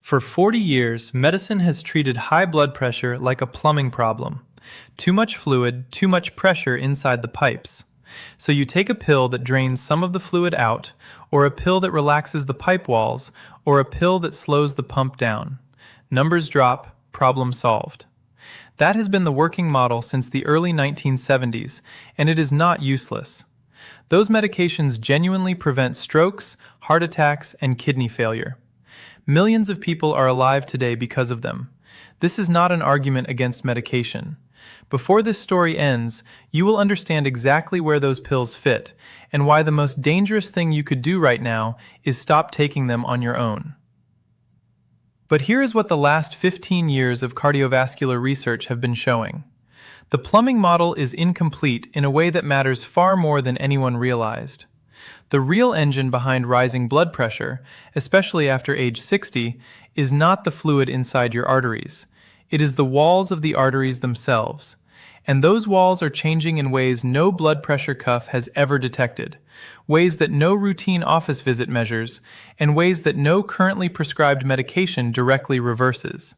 For 40 years, medicine has treated high blood pressure like a plumbing problem. Too much fluid, too much pressure inside the pipes. So you take a pill that drains some of the fluid out, or a pill that relaxes the pipe walls, or a pill that slows the pump down. Numbers drop, problem solved. That has been the working model since the early 1970s, and it is not useless. Those medications genuinely prevent strokes, heart attacks, and kidney failure. Millions of people are alive today because of them. This is not an argument against medication. Before this story ends, you will understand exactly where those pills fit and why the most dangerous thing you could do right now is stop taking them on your own. But here is what the last 15 years of cardiovascular research have been showing. The plumbing model is incomplete in a way that matters far more than anyone realized. The real engine behind rising blood pressure, especially after age 60, is not the fluid inside your arteries. It is the walls of the arteries themselves. And those walls are changing in ways no blood pressure cuff has ever detected, ways that no routine office visit measures, and ways that no currently prescribed medication directly reverses.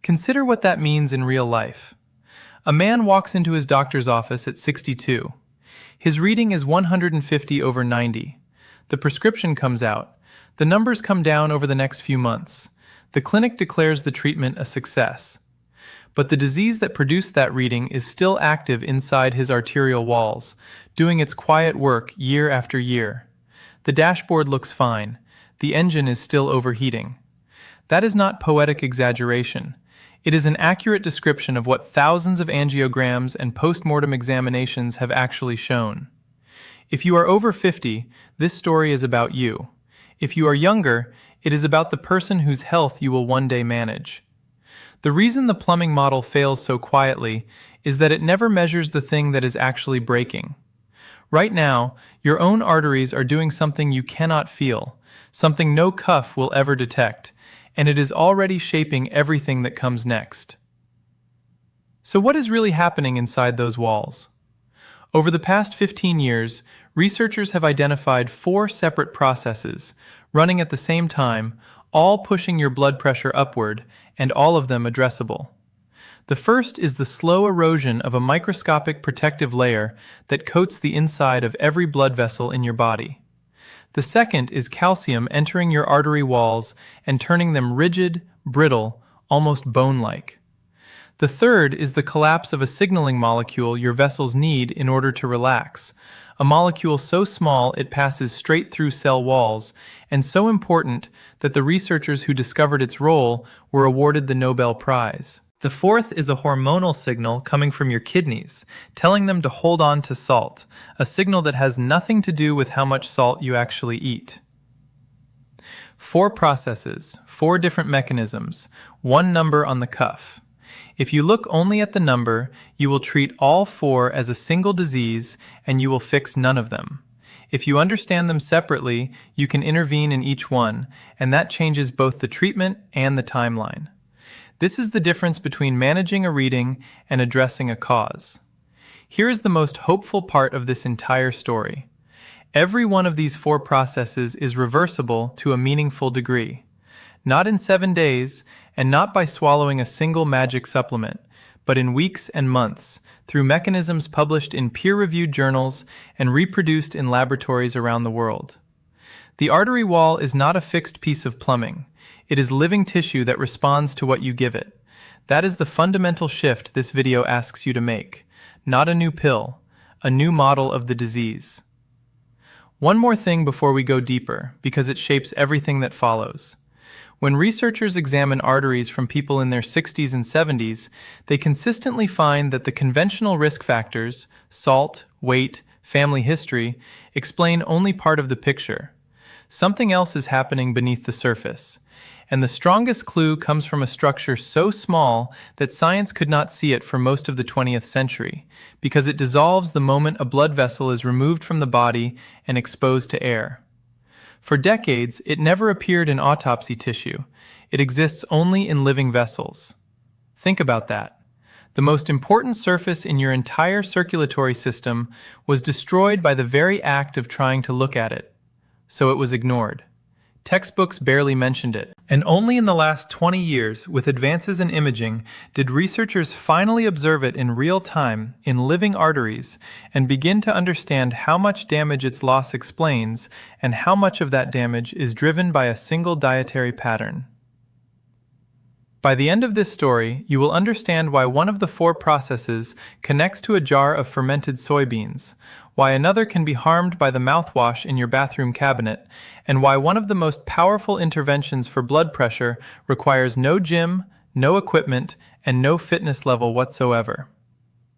Consider what that means in real life. A man walks into his doctor's office at 62. His reading is 150/90. The prescription comes out. The numbers come down over the next few months. The clinic declares the treatment a success. But the disease that produced that reading is still active inside his arterial walls, doing its quiet work year after year. The dashboard looks fine. The engine is still overheating. That is not poetic exaggeration. It is an accurate description of what thousands of angiograms and post-mortem examinations have actually shown. If you are over 50, this story is about you. If you are younger, it is about the person whose health you will one day manage. The reason the plumbing model fails so quietly is that it never measures the thing that is actually breaking. Right now, your own arteries are doing something you cannot feel, something no cuff will ever detect, and it is already shaping everything that comes next. So what is really happening inside those walls? Over the past 15 years, researchers have identified 4 separate processes, running at the same time, all pushing your blood pressure upward, and all of them addressable. The first is the slow erosion of a microscopic protective layer that coats the inside of every blood vessel in your body. The second is calcium entering your artery walls and turning them rigid, brittle, almost bone-like. The third is the collapse of a signaling molecule your vessels need in order to relax, a molecule so small it passes straight through cell walls, and so important that the researchers who discovered its role were awarded the Nobel Prize. The fourth is a hormonal signal coming from your kidneys, telling them to hold on to salt, a signal that has nothing to do with how much salt you actually eat. 4 processes, 4 different mechanisms, 1 number on the cuff. If you look only at the number, you will treat all 4 as a single disease and you will fix none of them. If you understand them separately, you can intervene in each one, and that changes both the treatment and the timeline. This is the difference between managing a reading and addressing a cause. Here is the most hopeful part of this entire story. Every one of these 4 processes is reversible to a meaningful degree. Not in 7 days, and not by swallowing a single magic supplement, but in weeks and months, through mechanisms published in peer-reviewed journals and reproduced in laboratories around the world. The artery wall is not a fixed piece of plumbing. It is living tissue that responds to what you give it. That is the fundamental shift this video asks you to make. Not a new pill, a new model of the disease. One more thing before we go deeper, because it shapes everything that follows. When researchers examine arteries from people in their 60s and 70s, they consistently find that the conventional risk factors, salt, weight, family history, explain only part of the picture. Something else is happening beneath the surface. And the strongest clue comes from a structure so small that science could not see it for most of the 20th century, because it dissolves the moment a blood vessel is removed from the body and exposed to air. For decades, it never appeared in autopsy tissue. It exists only in living vessels. Think about that. The most important surface in your entire circulatory system was destroyed by the very act of trying to look at it. So it was ignored. Textbooks barely mentioned it. And only in the last 20 years, with advances in imaging, did researchers finally observe it in real time, in living arteries, and begin to understand how much damage its loss explains, and how much of that damage is driven by a single dietary pattern. By the end of this story, you will understand why one of the four processes connects to a jar of fermented soybeans, why another can be harmed by the mouthwash in your bathroom cabinet, and why one of the most powerful interventions for blood pressure requires no gym, no equipment, and no fitness level whatsoever.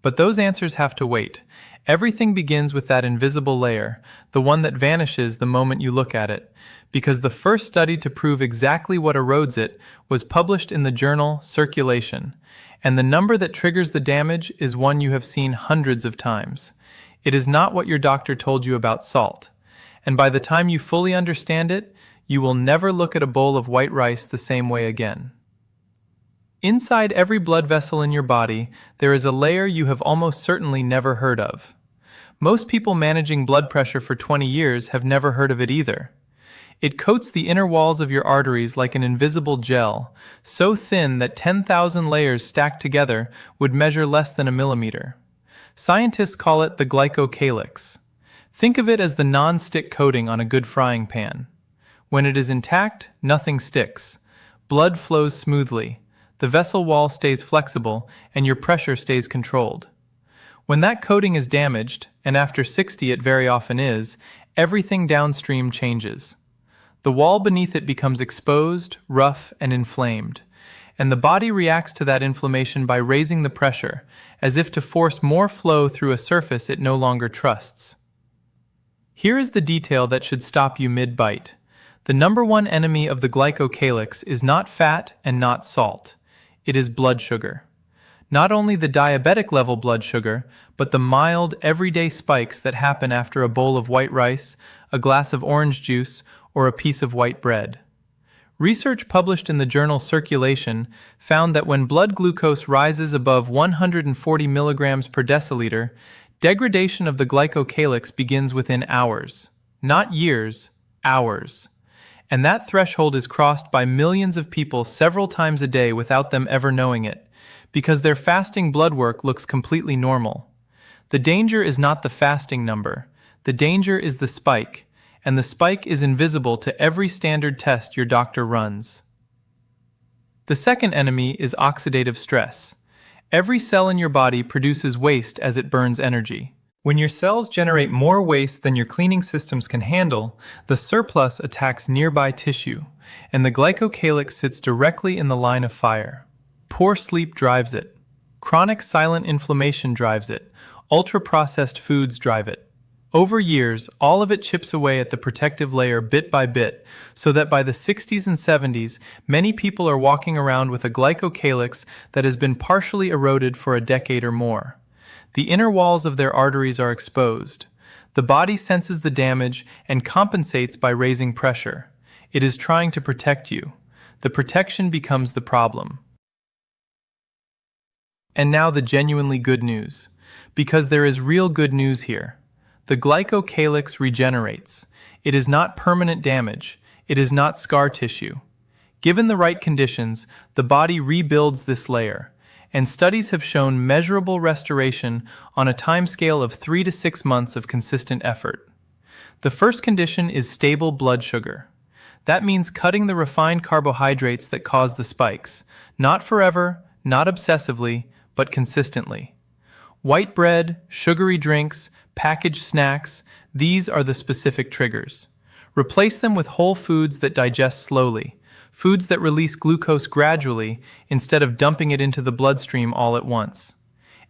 But those answers have to wait. Everything begins with that invisible layer, the one that vanishes the moment you look at it, because the first study to prove exactly what erodes it was published in the journal Circulation, and the number that triggers the damage is one you have seen hundreds of times. It is not what your doctor told you about salt, and by the time you fully understand it, you will never look at a bowl of white rice the same way again. Inside every blood vessel in your body, there is a layer you have almost certainly never heard of. Most people managing blood pressure for 20 years have never heard of it either. It coats the inner walls of your arteries like an invisible gel, so thin that 10,000 layers stacked together would measure less than a millimeter. Scientists call it the glycocalyx. Think of it as the non-stick coating on a good frying pan. When it is intact, nothing sticks. Blood flows smoothly, the vessel wall stays flexible, and your pressure stays controlled. When that coating is damaged, and after 60 it very often is, everything downstream changes. The wall beneath it becomes exposed, rough, and inflamed, and the body reacts to that inflammation by raising the pressure, as if to force more flow through a surface it no longer trusts. Here is the detail that should stop you mid-bite. The number one enemy of the glycocalyx is not fat and not salt. It is blood sugar. Not only the diabetic level blood sugar, but the mild, everyday spikes that happen after a bowl of white rice, a glass of orange juice, or a piece of white bread. Research published in the journal Circulation found that when blood glucose rises above 140 milligrams per deciliter, degradation of the glycocalyx begins within hours. Not years, hours. And that threshold is crossed by millions of people several times a day without them ever knowing it, because their fasting blood work looks completely normal. The danger is not the fasting number. The danger is the spike, and the spike is invisible to every standard test your doctor runs. The second enemy is oxidative stress. Every cell in your body produces waste as it burns energy. When your cells generate more waste than your cleaning systems can handle, the surplus attacks nearby tissue, and the glycocalyx sits directly in the line of fire. Poor sleep drives it. Chronic silent inflammation drives it. Ultra-processed foods drive it. Over years, all of it chips away at the protective layer bit by bit, so that by the 60s and 70s, many people are walking around with a glycocalyx that has been partially eroded for a decade or more. The inner walls of their arteries are exposed. The body senses the damage and compensates by raising pressure. It is trying to protect you. The protection becomes the problem. And now the genuinely good news. Because there is real good news here. The glycocalyx regenerates. It is not permanent damage. It is not scar tissue. Given the right conditions, the body rebuilds this layer, and studies have shown measurable restoration on a timescale of 3 to 6 months of consistent effort. The first condition is stable blood sugar. That means cutting the refined carbohydrates that cause the spikes, not forever, not obsessively, but consistently. White bread, sugary drinks, packaged snacks, these are the specific triggers. Replace them with whole foods that digest slowly, foods that release glucose gradually instead of dumping it into the bloodstream all at once.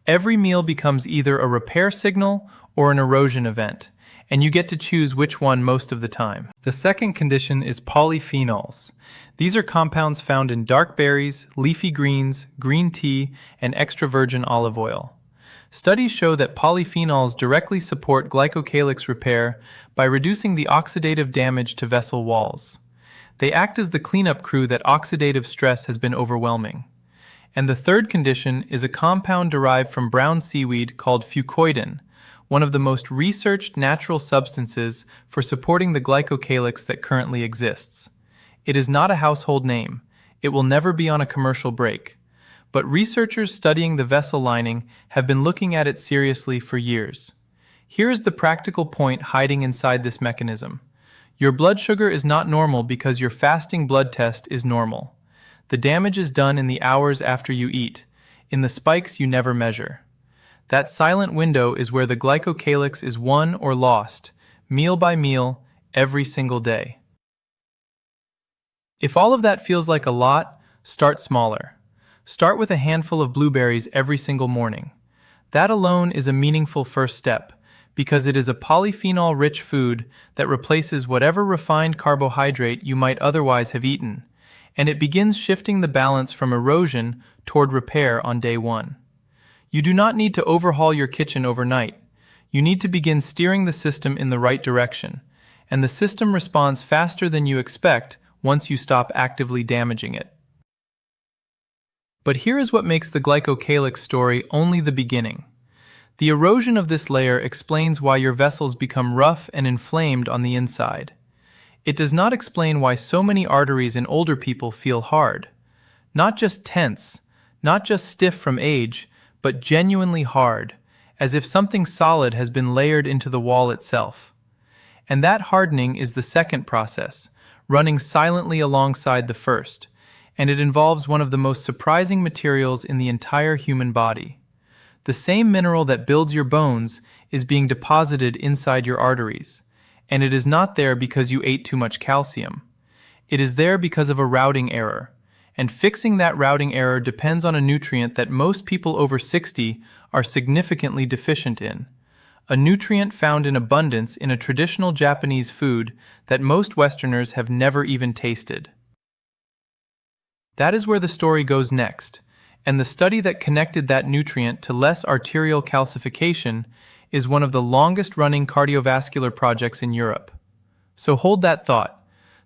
Every meal becomes either a repair signal or an erosion event, and you get to choose which one most of the time. The second condition is polyphenols. These are compounds found in dark berries, leafy greens, green tea, and extra virgin olive oil. Studies show that polyphenols directly support glycocalyx repair by reducing the oxidative damage to vessel walls. They act as the cleanup crew that oxidative stress has been overwhelming. And the third condition is a compound derived from brown seaweed called fucoidin, one of the most researched natural substances for supporting the glycocalyx that currently exists. It is not a household name. It will never be on a commercial break. But researchers studying the vessel lining have been looking at it seriously for years. Here is the practical point hiding inside this mechanism. Your blood sugar is not normal because your fasting blood test is normal. The damage is done in the hours after you eat, in the spikes you never measure. That silent window is where the glycocalyx is won or lost, meal by meal, every single day. If all of that feels like a lot, start smaller. Start with a handful of blueberries every single morning. That alone is a meaningful first step, because it is a polyphenol-rich food that replaces whatever refined carbohydrate you might otherwise have eaten, and it begins shifting the balance from erosion toward repair on day one. You do not need to overhaul your kitchen overnight. You need to begin steering the system in the right direction, and the system responds faster than you expect once you stop actively damaging it. But here is what makes the glycocalyx story only the beginning. The erosion of this layer explains why your vessels become rough and inflamed on the inside. It does not explain why so many arteries in older people feel hard. Not just tense, not just stiff from age, but genuinely hard, as if something solid has been layered into the wall itself. And that hardening is the second process, running silently alongside the first, and it involves one of the most surprising materials in the entire human body. The same mineral that builds your bones is being deposited inside your arteries, and it is not there because you ate too much calcium. It is there because of a routing error, and fixing that routing error depends on a nutrient that most people over 60 are significantly deficient in, a nutrient found in abundance in a traditional Japanese food that most Westerners have never even tasted. That is where the story goes next, and the study that connected that nutrient to less arterial calcification is one of the longest-running cardiovascular projects in Europe. So hold that thought.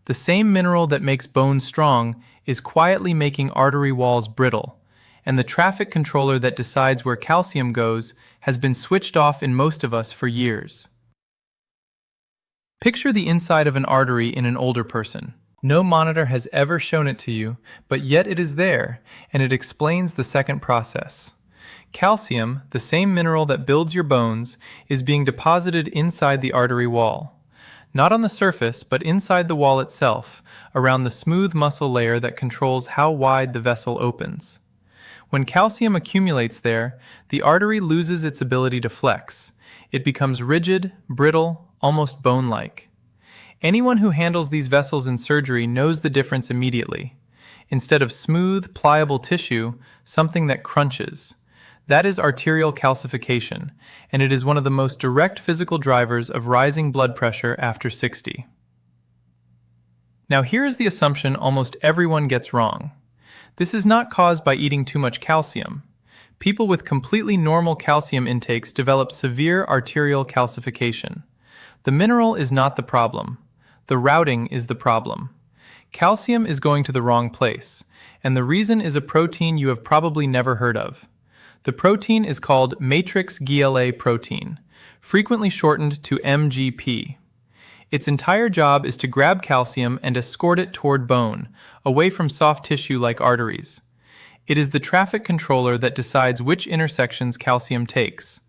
The same mineral that makes bones strong is quietly making artery walls brittle, and the traffic controller that decides where calcium goes has been switched off in most of us for years. Picture the inside of an artery in an older person. No monitor has ever shown it to you, but yet it is there, and it explains the second process. Calcium, the same mineral that builds your bones, is being deposited inside the artery wall. Not on the surface, but inside the wall itself, around the smooth muscle layer that controls how wide the vessel opens. When calcium accumulates there, the artery loses its ability to flex. It becomes rigid, brittle, almost bone-like. Anyone who handles these vessels in surgery knows the difference immediately. Instead of smooth, pliable tissue, something that crunches. That is arterial calcification, and it is one of the most direct physical drivers of rising blood pressure after 60. Now here is the assumption almost everyone gets wrong. This is not caused by eating too much calcium. People with completely normal calcium intakes develop severe arterial calcification. The mineral is not the problem. The routing is the problem. Calcium is going to the wrong place, and the reason is a protein you have probably never heard of. The protein is called matrix GLA protein, frequently shortened to MGP. Its entire job is to grab calcium and escort it toward bone, away from soft tissue like arteries. It is the traffic controller that decides which intersections calcium takes.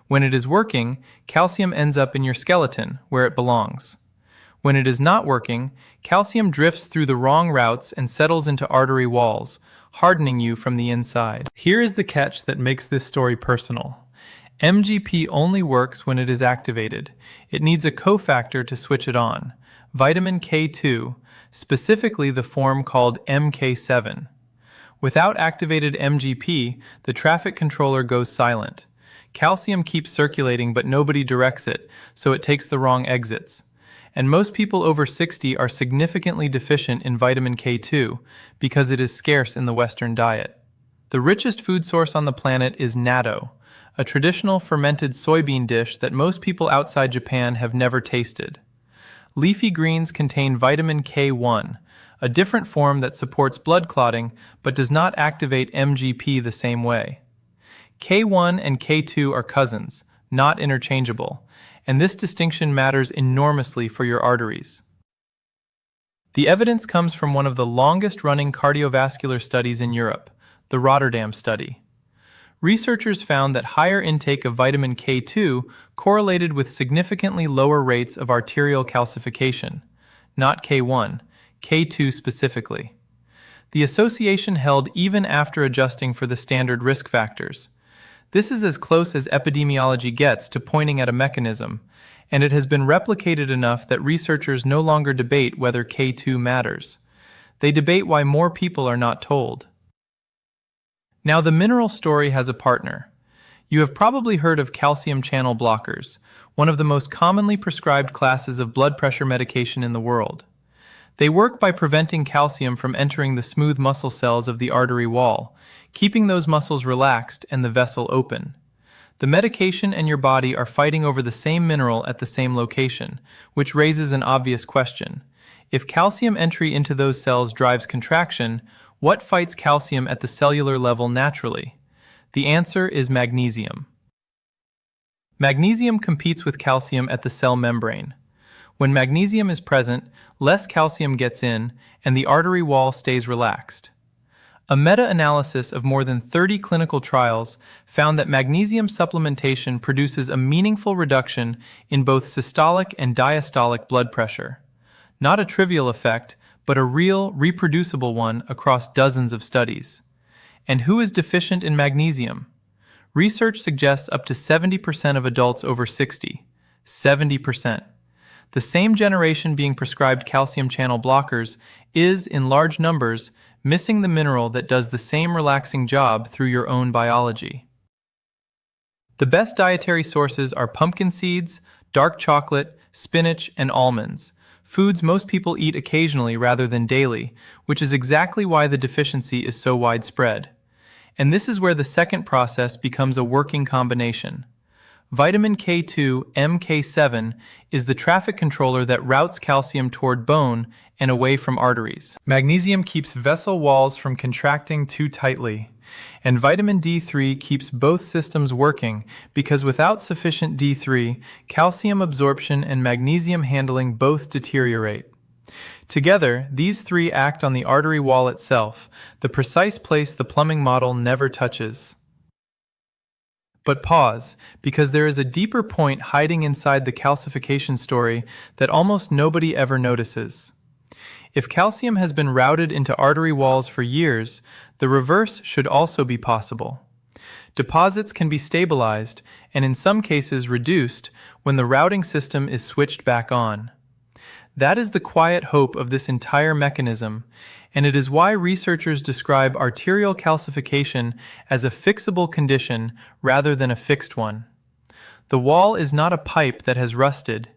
When it is working, calcium ends up in your skeleton, where it belongs. When it is not working, calcium drifts through the wrong routes and settles into artery walls, hardening you from the inside. Here is the catch that makes this story personal. MGP only works when it is activated. It needs a cofactor to switch it on, vitamin K2, specifically the form called MK7. Without activated MGP, the traffic controller goes silent. Calcium keeps circulating, but nobody directs it, so it takes the wrong exits. And most people over 60 are significantly deficient in vitamin K2 because it is scarce in the Western diet. The richest food source on the planet is natto, a traditional fermented soybean dish that most people outside Japan have never tasted. Leafy greens contain vitamin K1, a different form that supports blood clotting but does not activate MGP the same way. K1 and K2 are cousins, not interchangeable, and this distinction matters enormously for your arteries. The evidence comes from one of the longest-running cardiovascular studies in Europe, the Rotterdam study. Researchers found that higher intake of vitamin K2 correlated with significantly lower rates of arterial calcification, not K1, K2 specifically. The association held even after adjusting for the standard risk factors. This is as close as epidemiology gets to pointing at a mechanism, and it has been replicated enough that researchers no longer debate whether K2 matters. They debate why more people are not told. Now, the mineral story has a partner. You have probably heard of calcium channel blockers, one of the most commonly prescribed classes of blood pressure medication in the world. They work by preventing calcium from entering the smooth muscle cells of the artery wall, keeping those muscles relaxed and the vessel open. The medication and your body are fighting over the same mineral at the same location, which raises an obvious question. If calcium entry into those cells drives contraction, what fights calcium at the cellular level naturally? The answer is magnesium. Magnesium competes with calcium at the cell membrane. When magnesium is present, less calcium gets in, and the artery wall stays relaxed. A meta-analysis of more than 30 clinical trials found that magnesium supplementation produces a meaningful reduction in both systolic and diastolic blood pressure. Not a trivial effect, but a real, reproducible one across dozens of studies. And who is deficient in magnesium? Research suggests up to 70% of adults over 60. 70%. The same generation being prescribed calcium channel blockers is, in large numbers, missing the mineral that does the same relaxing job through your own biology. The best dietary sources are pumpkin seeds, dark chocolate, spinach, and almonds, foods most people eat occasionally rather than daily, which is exactly why the deficiency is so widespread. And this is where the second process becomes a working combination. Vitamin K2, MK7, is the traffic controller that routes calcium toward bone and away from arteries. Magnesium keeps vessel walls from contracting too tightly, and vitamin D3 keeps both systems working because without sufficient D3, calcium absorption and magnesium handling both deteriorate. Together, these three act on the artery wall itself, the precise place the plumbing model never touches. But pause, because there is a deeper point hiding inside the calcification story that almost nobody ever notices. If calcium has been routed into artery walls for years, the reverse should also be possible. Deposits can be stabilized, and in some cases reduced, when the routing system is switched back on. That is the quiet hope of this entire mechanism, and it is why researchers describe arterial calcification as a fixable condition rather than a fixed one. The wall is not a pipe that has rusted.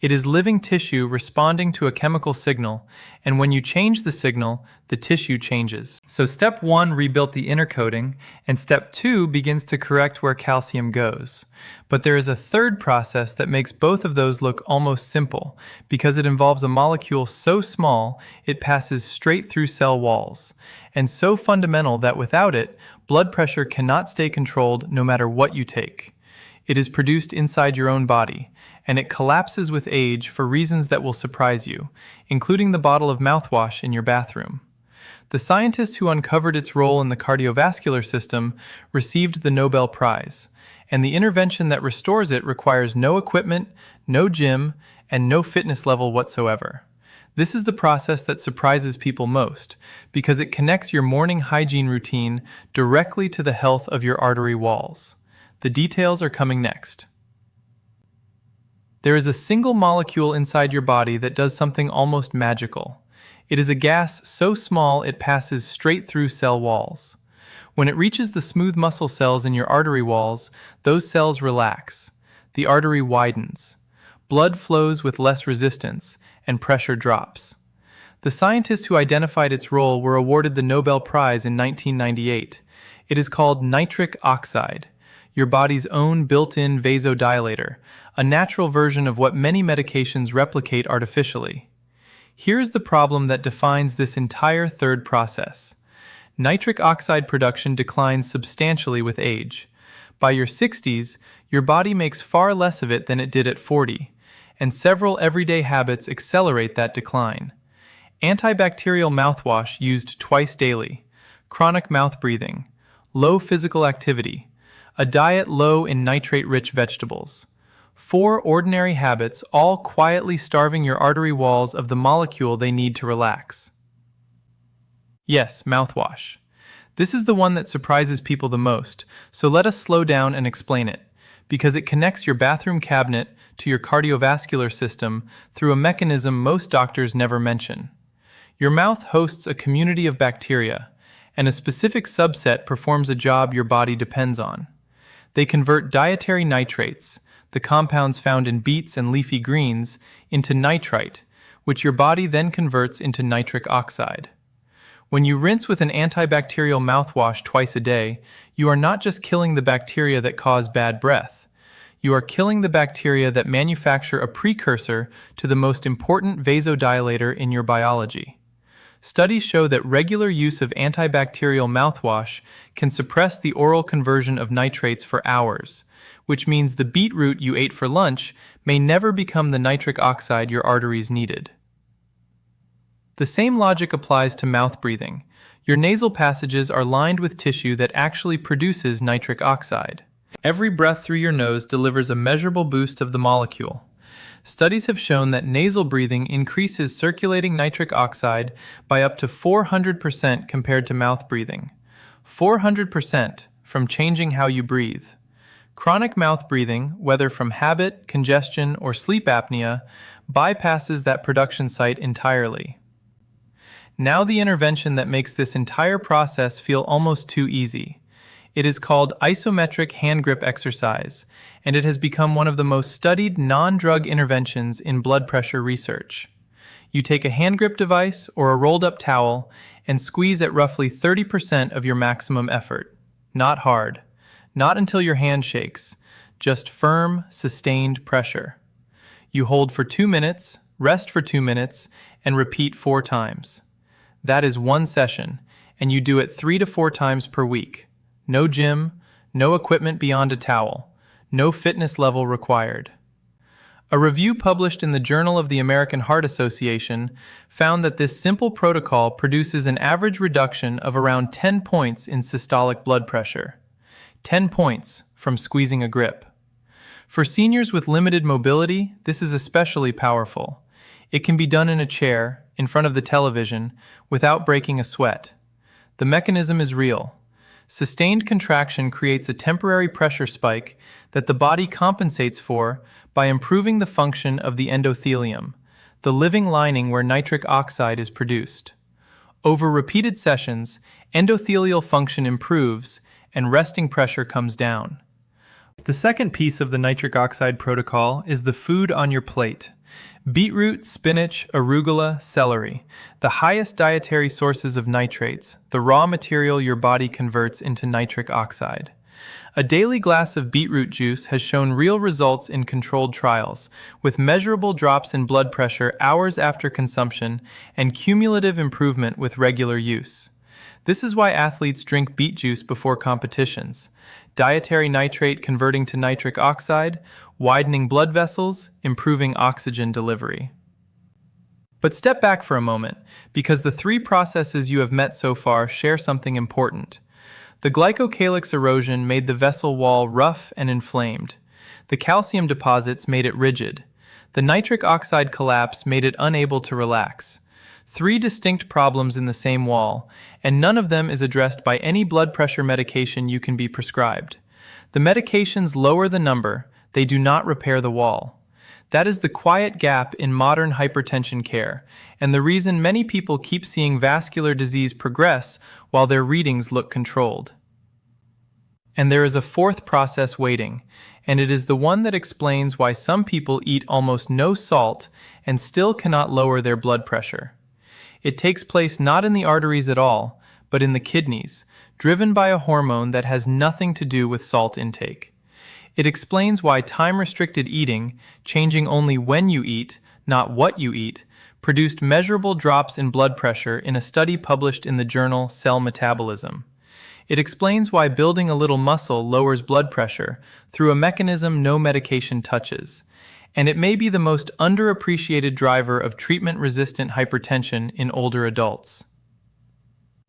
It is living tissue responding to a chemical signal, and when you change the signal, the tissue changes. So step 1 rebuilt the inner coating, and step 2 begins to correct where calcium goes. But there is a third process that makes both of those look almost simple, because it involves a molecule so small it passes straight through cell walls, and so fundamental that without it, blood pressure cannot stay controlled no matter what you take. It is produced inside your own body, and it collapses with age for reasons that will surprise you, including the bottle of mouthwash in your bathroom. The scientist who uncovered its role in the cardiovascular system received the Nobel Prize, and the intervention that restores it requires no equipment, no gym, and no fitness level whatsoever. This is the process that surprises people most, because it connects your morning hygiene routine directly to the health of your artery walls. The details are coming next. There is a single molecule inside your body that does something almost magical. It is a gas so small it passes straight through cell walls. When it reaches the smooth muscle cells in your artery walls, those cells relax. The artery widens. Blood flows with less resistance, and pressure drops. The scientists who identified its role were awarded the Nobel Prize in 1998. It is called nitric oxide, your body's own built-in vasodilator, a natural version of what many medications replicate artificially. Here's the problem that defines this entire third process. Nitric oxide production declines substantially with age, By your 60s, your body makes far less of it than it did at 40, and several everyday habits accelerate that decline. Antibacterial mouthwash used twice daily, chronic mouth breathing, low physical activity, a diet low in nitrate-rich vegetables. 4 ordinary habits, all quietly starving your artery walls of the molecule they need to relax. Yes, mouthwash. This is the one that surprises people the most, so let us slow down and explain it, because it connects your bathroom cabinet to your cardiovascular system through a mechanism most doctors never mention. Your mouth hosts a community of bacteria, and a specific subset performs a job your body depends on. They convert dietary nitrates, the compounds found in beets and leafy greens, into nitrite, which your body then converts into nitric oxide. When you rinse with an antibacterial mouthwash twice a day, you are not just killing the bacteria that cause bad breath. You are killing the bacteria that manufacture a precursor to the most important vasodilator in your biology. Studies show that regular use of antibacterial mouthwash can suppress the oral conversion of nitrates for hours, which means the beetroot you ate for lunch may never become the nitric oxide your arteries needed. The same logic applies to mouth breathing. Your nasal passages are lined with tissue that actually produces nitric oxide. Every breath through your nose delivers a measurable boost of the molecule. Studies have shown that nasal breathing increases circulating nitric oxide by up to 400% compared to mouth breathing. 400% from changing how you breathe. Chronic mouth breathing, whether from habit, congestion, or sleep apnea, bypasses that production site entirely. Now the intervention that makes this entire process feel almost too easy. It is called isometric hand grip exercise, and it has become one of the most studied non-drug interventions in blood pressure research. You take a hand grip device or a rolled-up towel and squeeze at roughly 30% of your maximum effort. Not hard. Not until your hand shakes. Just firm, sustained pressure. You hold for 2 minutes, rest for 2 minutes, and repeat 4 times. That is 1 session, and you do it 3 to 4 times per week. No gym, no equipment beyond a towel, no fitness level required. A review published in the Journal of the American Heart Association found that this simple protocol produces an average reduction of around 10 points in systolic blood pressure. 10 points from squeezing a grip. For seniors with limited mobility, this is especially powerful. It can be done in a chair, in front of the television, without breaking a sweat. The mechanism is real. Sustained contraction creates a temporary pressure spike that the body compensates for by improving the function of the endothelium, the living lining where nitric oxide is produced. Over repeated sessions, endothelial function improves and resting pressure comes down. The second piece of the nitric oxide protocol is the food on your plate. Beetroot, spinach, arugula, celery, the highest dietary sources of nitrates, the raw material your body converts into nitric oxide. A daily glass of beetroot juice has shown real results in controlled trials, with measurable drops in blood pressure hours after consumption and cumulative improvement with regular use. This is why athletes drink beet juice before competitions. Dietary nitrate converting to nitric oxide, widening blood vessels, improving oxygen delivery. But step back for a moment, because the 3 processes you have met so far share something important. The glycocalyx erosion made the vessel wall rough and inflamed. The calcium deposits made it rigid. The nitric oxide collapse made it unable to relax. 3 distinct problems in the same wall, and none of them is addressed by any blood pressure medication you can be prescribed. The medications lower the number, they do not repair the wall. That is the quiet gap in modern hypertension care, and the reason many people keep seeing vascular disease progress while their readings look controlled. And there is a 4th process waiting, and it is the one that explains why some people eat almost no salt and still cannot lower their blood pressure. It takes place not in the arteries at all, but in the kidneys, driven by a hormone that has nothing to do with salt intake. It explains why time-restricted eating, changing only when you eat, not what you eat, produced measurable drops in blood pressure in a study published in the journal Cell Metabolism. It explains why building a little muscle lowers blood pressure through a mechanism no medication touches, and it may be the most underappreciated driver of treatment-resistant hypertension in older adults.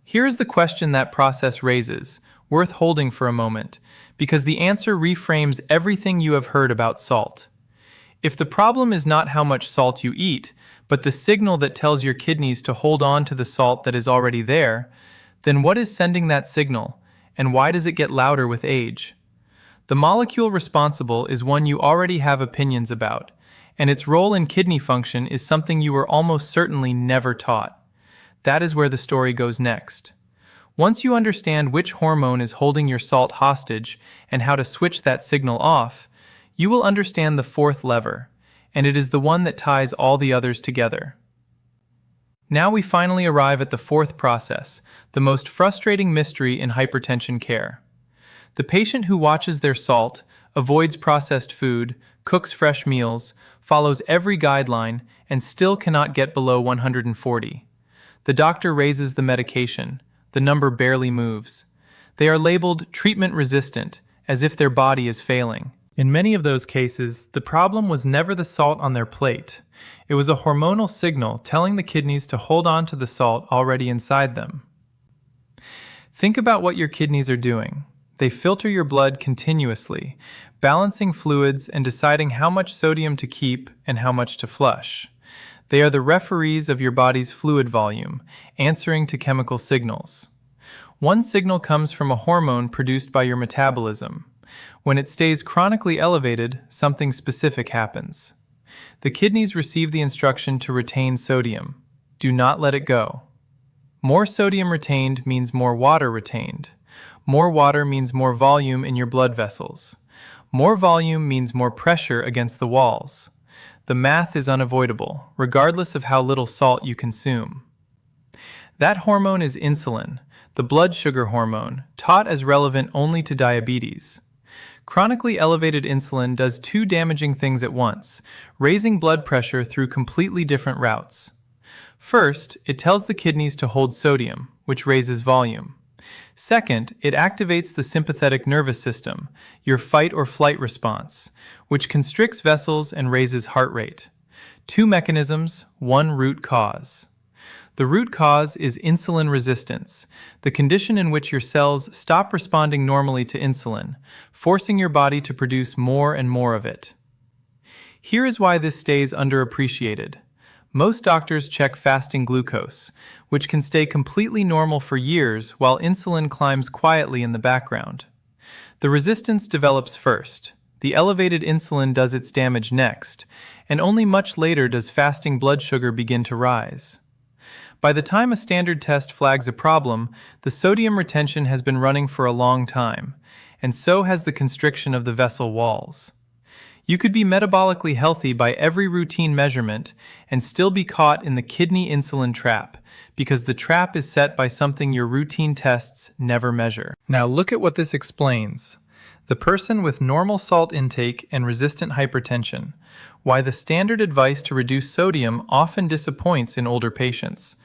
Here is the question that process raises, worth holding for a moment, because the answer reframes everything you have heard about salt. If the problem is not how much salt you eat, but the signal that tells your kidneys to hold on to the salt that is already there, then what is sending that signal, and why does it get louder with age? The molecule responsible is one you already have opinions about, and its role in kidney function is something you were almost certainly never taught. That is where the story goes next. Once you understand which hormone is holding your salt hostage and how to switch that signal off, you will understand the fourth lever, and it is the one that ties all the others together. Now we finally arrive at the fourth process, the most frustrating mystery in hypertension care. The patient who watches their salt, avoids processed food, cooks fresh meals, follows every guideline, and still cannot get below 140. The doctor raises the medication. The number barely moves. They are labeled treatment-resistant, as if their body is failing. In many of those cases, the problem was never the salt on their plate. It was a hormonal signal telling the kidneys to hold on to the salt already inside them. Think about what your kidneys are doing. They filter your blood continuously, balancing fluids and deciding how much sodium to keep and how much to flush. They are the referees of your body's fluid volume, answering to chemical signals. One signal comes from a hormone produced by your metabolism. When it stays chronically elevated, something specific happens. The kidneys receive the instruction to retain sodium. Do not let it go. More sodium retained means more water retained. More water means more volume in your blood vessels. More volume means more pressure against the walls. The math is unavoidable, regardless of how little salt you consume. That hormone is insulin, the blood sugar hormone, taught as relevant only to diabetes. Chronically elevated insulin does two damaging things at once, raising blood pressure through completely different routes. First, it tells the kidneys to hold sodium, which raises volume. Second, it activates the sympathetic nervous system, your fight or flight response, which constricts vessels and raises heart rate. Two mechanisms, one root cause. The root cause is insulin resistance, the condition in which your cells stop responding normally to insulin, forcing your body to produce more and more of it. Here is why this stays underappreciated. Most doctors check fasting glucose, which can stay completely normal for years while insulin climbs quietly in the background. The resistance develops first. The elevated insulin does its damage next, and only much later does fasting blood sugar begin to rise. By the time a standard test flags a problem, the sodium retention has been running for a long time, and so has the constriction of the vessel walls. You could be metabolically healthy by every routine measurement and still be caught in the kidney insulin trap, because the trap is set by something your routine tests never measure. Now look at what this explains. The person with normal salt intake and resistant hypertension. Why the standard advice to reduce sodium often disappoints in older patients,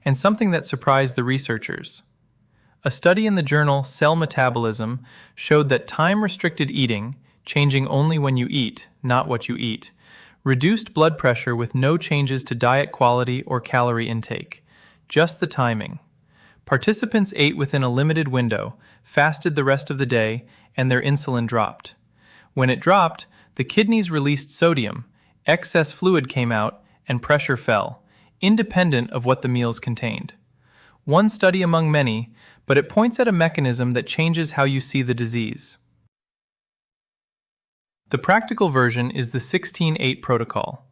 and something that surprised the researchers. A study in the journal Cell Metabolism showed that time-restricted eating, changing only when you eat, not what you eat, reduced blood pressure with no changes to diet quality or calorie intake, just the timing. Participants ate within a limited window, fasted the rest of the day, and their insulin dropped. When it dropped, the kidneys released sodium, excess fluid came out, and pressure fell, independent of what the meals contained. One study among many, but it points at a mechanism that changes how you see the disease. The practical version is the 16-8 protocol.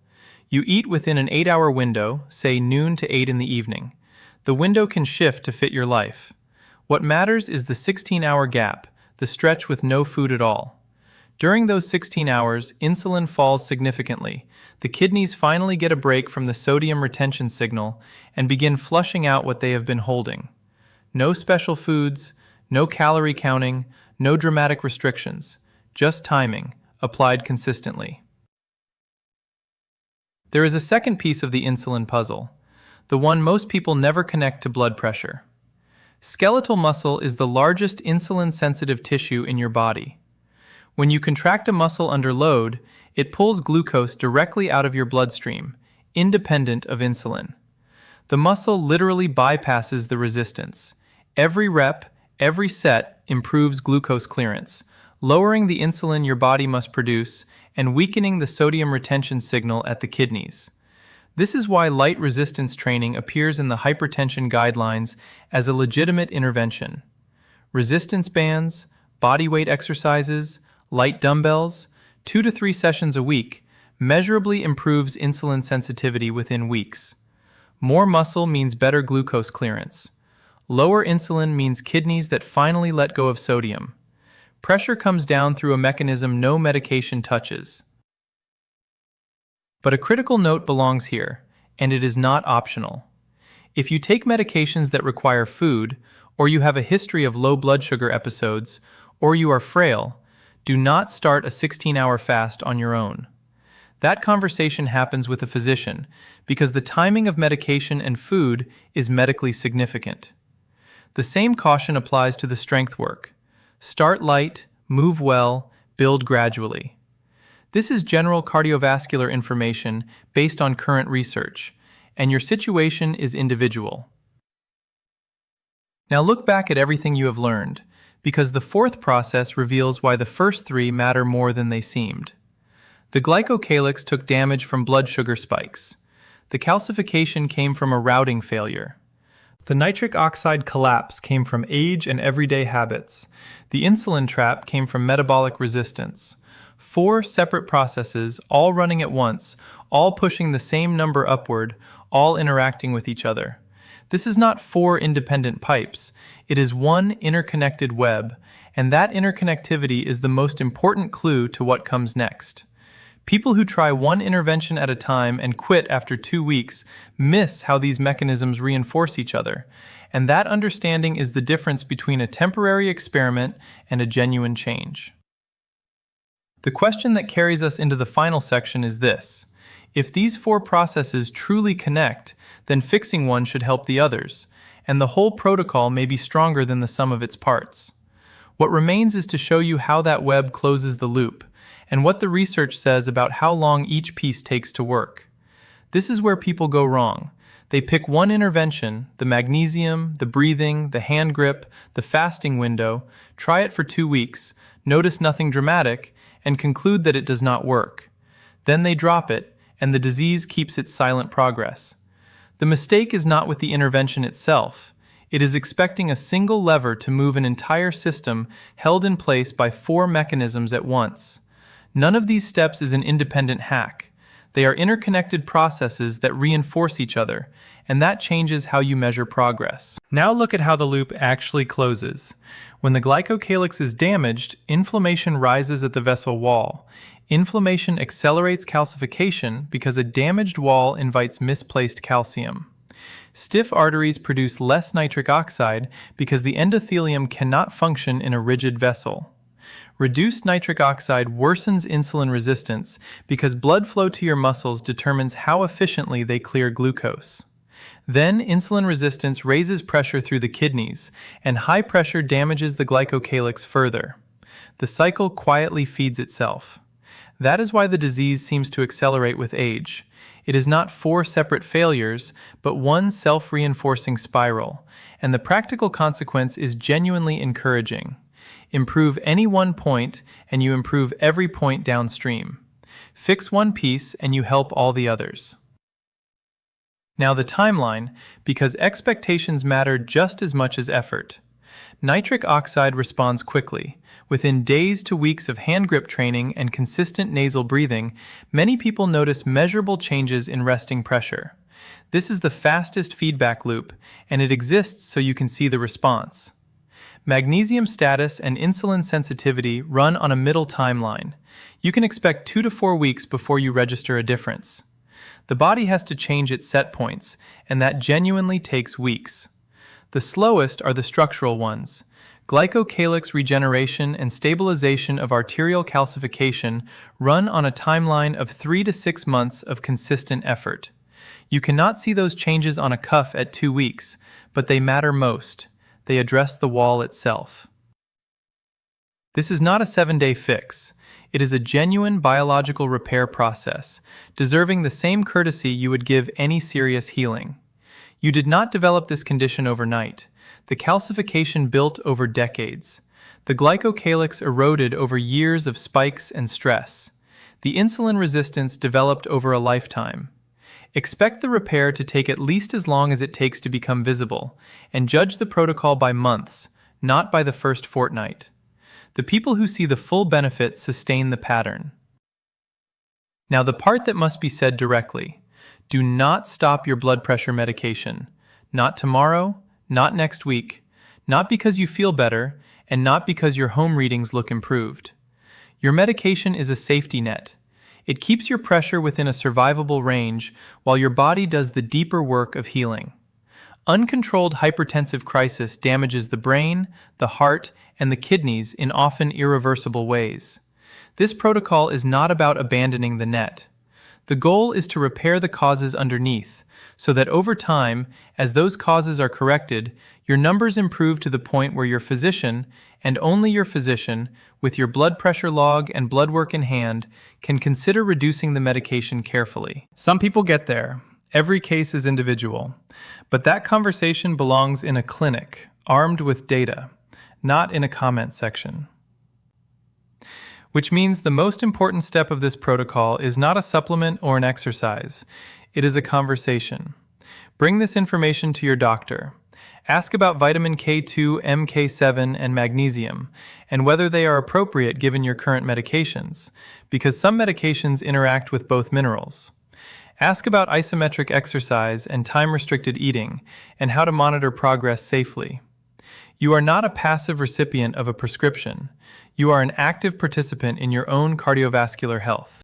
You eat within an 8-hour window, say noon to 8 in the evening. The window can shift to fit your life. What matters is the 16-hour gap, the stretch with no food at all. During those 16 hours, insulin falls significantly. The kidneys finally get a break from the sodium retention signal and begin flushing out what they have been holding. No special foods, no calorie counting, no dramatic restrictions, just timing, applied consistently. There is a second piece of the insulin puzzle, the one most people never connect to blood pressure. Skeletal muscle is the largest insulin-sensitive tissue in your body. When you contract a muscle under load, it pulls glucose directly out of your bloodstream, independent of insulin. The muscle literally bypasses the resistance. Every rep, every set improves glucose clearance, lowering the insulin your body must produce and weakening the sodium retention signal at the kidneys. This is why light resistance training appears in the hypertension guidelines as a legitimate intervention. Resistance bands, bodyweight exercises, light dumbbells, 2 to 3 sessions a week measurably improves insulin sensitivity within weeks. More muscle means better glucose clearance. Lower insulin means kidneys that finally let go of sodium. Pressure comes down through a mechanism no medication touches. But a critical note belongs here, and it is not optional. If you take medications that require food, or you have a history of low blood sugar episodes, or you are frail, do not start a 16-hour fast on your own. That conversation happens with a physician because the timing of medication and food is medically significant. The same caution applies to the strength work. Start light, move well, build gradually. This is general cardiovascular information based on current research, and your situation is individual. Now look back at everything you have learned, because the fourth process reveals why the first three matter more than they seemed. The glycocalyx took damage from blood sugar spikes. The calcification came from a routing failure. The nitric oxide collapse came from age and everyday habits. The insulin trap came from metabolic resistance. 4 separate processes, all running at once, all pushing the same number upward, all interacting with each other. This is not 4 independent pipes. It is one interconnected web, and that interconnectivity is the most important clue to what comes next. People who try one intervention at a time and quit after 2 weeks miss how these mechanisms reinforce each other, and that understanding is the difference between a temporary experiment and a genuine change. The question that carries us into the final section is this: if these 4 processes truly connect, then fixing one should help the others, and the whole protocol may be stronger than the sum of its parts. What remains is to show you how that web closes the loop, and what the research says about how long each piece takes to work. This is where people go wrong. They pick one intervention, the magnesium, the breathing, the hand grip, the fasting window, try it for 2 weeks, notice nothing dramatic, and conclude that it does not work. Then they drop it, and the disease keeps its silent progress. The mistake is not with the intervention itself. It is expecting a single lever to move an entire system held in place by 4 mechanisms at once. None of these steps is an independent hack. They are interconnected processes that reinforce each other, and that changes how you measure progress. Now look at how the loop actually closes. When the glycocalyx is damaged, inflammation rises at the vessel wall. Inflammation accelerates calcification because a damaged wall invites misplaced calcium. Stiff arteries produce less nitric oxide because the endothelium cannot function in a rigid vessel. Reduced nitric oxide worsens insulin resistance because blood flow to your muscles determines how efficiently they clear glucose. Then insulin resistance raises pressure through the kidneys, and high pressure damages the glycocalyx further. The cycle quietly feeds itself. That is why the disease seems to accelerate with age. It is not 4 separate failures, but one self-reinforcing spiral, and the practical consequence is genuinely encouraging. Improve any one point, and you improve every point downstream. Fix one piece, and you help all the others. Now the timeline, because expectations matter just as much as effort. Nitric oxide responds quickly. Within days to weeks of hand grip training and consistent nasal breathing, many people notice measurable changes in resting pressure. This is the fastest feedback loop, and it exists so you can see the response. Magnesium status and insulin sensitivity run on a middle timeline. You can expect 2 to 4 weeks before you register a difference. The body has to change its set points, and that genuinely takes weeks. The slowest are the structural ones. Glycocalyx regeneration and stabilization of arterial calcification run on a timeline of 3 to 6 months of consistent effort. You cannot see those changes on a cuff at 2 weeks, but they matter most. they address the wall itself. This is not a 7-day fix. It is a genuine biological repair process, deserving the same courtesy you would give any serious healing. You did not develop this condition overnight. The calcification built over decades. The glycocalyx eroded over years of spikes and stress. The insulin resistance developed over a lifetime. Expect the repair to take at least as long as it takes to become visible, and judge the protocol by months, not by the first fortnight. The people who see the full benefit sustain the pattern. Now, the part that must be said directly: do not stop your blood pressure medication. Not tomorrow, not next week, not because you feel better, and not because your home readings look improved. Your medication is a safety net. It keeps your pressure within a survivable range while your body does the deeper work of healing. Uncontrolled hypertensive crisis damages the brain, the heart, and the kidneys in often irreversible ways. This protocol is not about abandoning the net. The goal is to repair the causes underneath, so that over time, as those causes are corrected, your numbers improve to the point where your physician, and only your physician, with your blood pressure log and blood work in hand, can consider reducing the medication carefully. Some people get there. Every case is individual. But that conversation belongs in a clinic, armed with data, not in a comment section. Which means the most important step of this protocol is not a supplement or an exercise. It is a conversation. Bring this information to your doctor. Ask about vitamin K2, MK7, and magnesium, and whether they are appropriate given your current medications, because some medications interact with both minerals. Ask about isometric exercise and time-restricted eating, and how to monitor progress safely. You are not a passive recipient of a prescription. You are an active participant in your own cardiovascular health.